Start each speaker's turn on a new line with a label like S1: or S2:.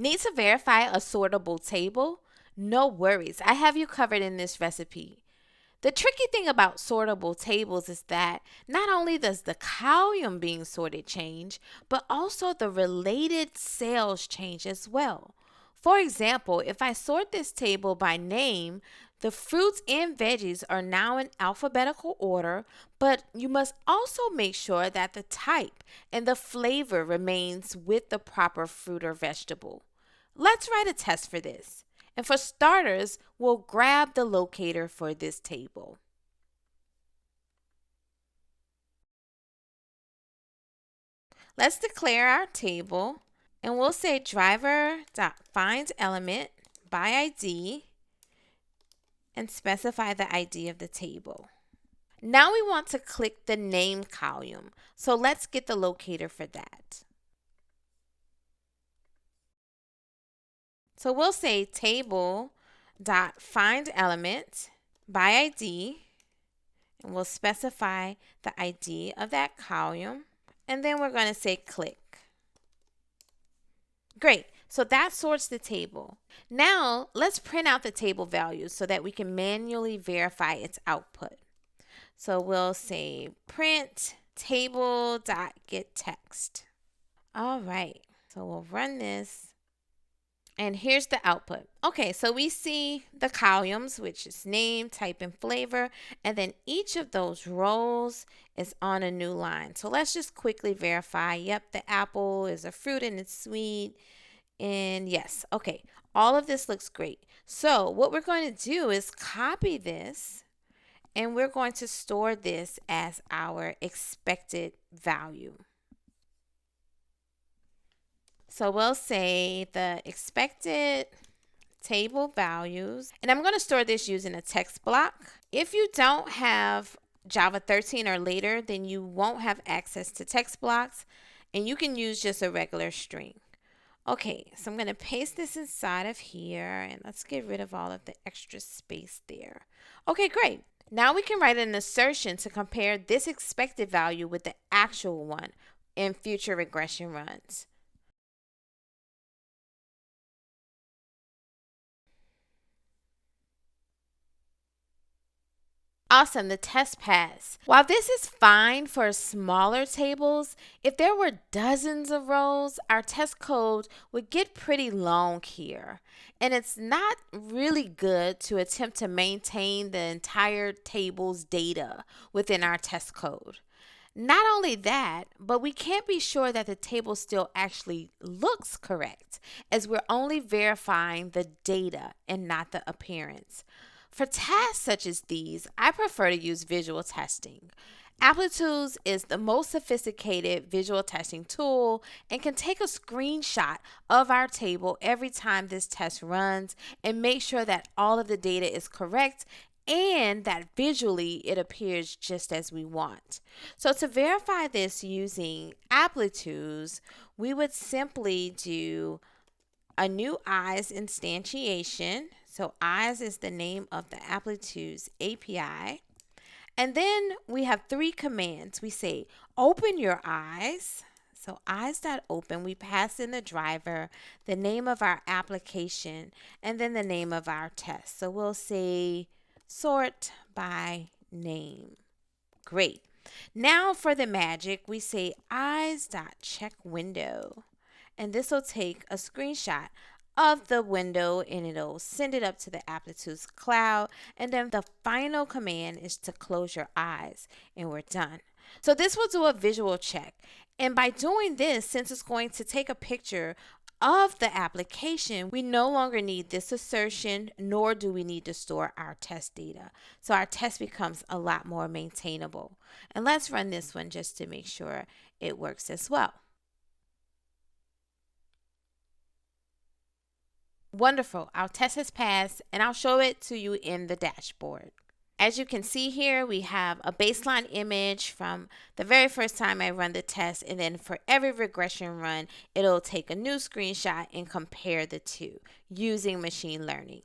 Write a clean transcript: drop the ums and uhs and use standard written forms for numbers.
S1: Need to verify a sortable table? No worries, I have you covered in this recipe. The tricky thing about sortable tables is that not only does the column being sorted change, but also the related cells change as well. For example, if I sort this table by name, the fruits and veggies are now in alphabetical order, but you must also make sure that the type and the flavor remains with the proper fruit or vegetable. Let's write a test for this. And for starters, we'll grab the locator for this table. Let's declare our table, and we'll say driver.findElement by ID and specify the ID of the table. Now we want to click the name column, so let's get the locator for that. So we'll say table.findElement by ID, and we'll specify the ID of that column, and then we're going to say click. Great, so that sorts the table. Now let's print out the table values so that we can manually verify its output. So we'll say print table.getText. All right, so we'll run this. And here's the output. Okay, so we see the columns, which is name, type, and flavor. And then each of those rows is on a new line. So let's just quickly verify. Yep, the apple is a fruit and it's sweet. And yes, okay, all of this looks great. So what we're going to do is copy this, and we're going to store this as our expected value. So we'll say the expected table values, and I'm going to store this using a text block. If you don't have Java 13 or later, then you won't have access to text blocks, and you can use just a regular string. Okay, so I'm going to paste this inside of here, and let's get rid of all of the extra space there. Okay, great. Now we can write an assertion to compare this expected value with the actual one in future regression runs. Awesome, the test passed. While this is fine for smaller tables, if there were dozens of rows, our test code would get pretty long here. And it's not really good to attempt to maintain the entire table's data within our test code. Not only that, but we can't be sure that the table still actually looks correct, as we're only verifying the data and not the appearance. For tasks such as these, I prefer to use visual testing. Applitools is the most sophisticated visual testing tool and can take a screenshot of our table every time this test runs and make sure that all of the data is correct and that visually it appears just as we want. So to verify this using Applitools, we would simply do a new eyes instantiation. So eyes is the name of the Applitools API. And then we have three commands. We say open your eyes. So eyes.open, we pass in the driver, the name of our application, and then the name of our test. So we'll say sort by name. Great. Now for the magic, we say eyes.checkWindow. And this will take a screenshot of the window and it'll send it up to the Applitools cloud. And then the final command is to close your eyes, and we're done. So this will do a visual check. And by doing this, since it's going to take a picture of the application, we no longer need this assertion, nor do we need to store our test data. So our test becomes a lot more maintainable. And let's run this one just to make sure it works as well. Wonderful, our test has passed, and I'll show it to you in the dashboard. As you can see here, we have a baseline image from the very first time I run the test, and then for every regression run, it'll take a new screenshot and compare the two using machine learning.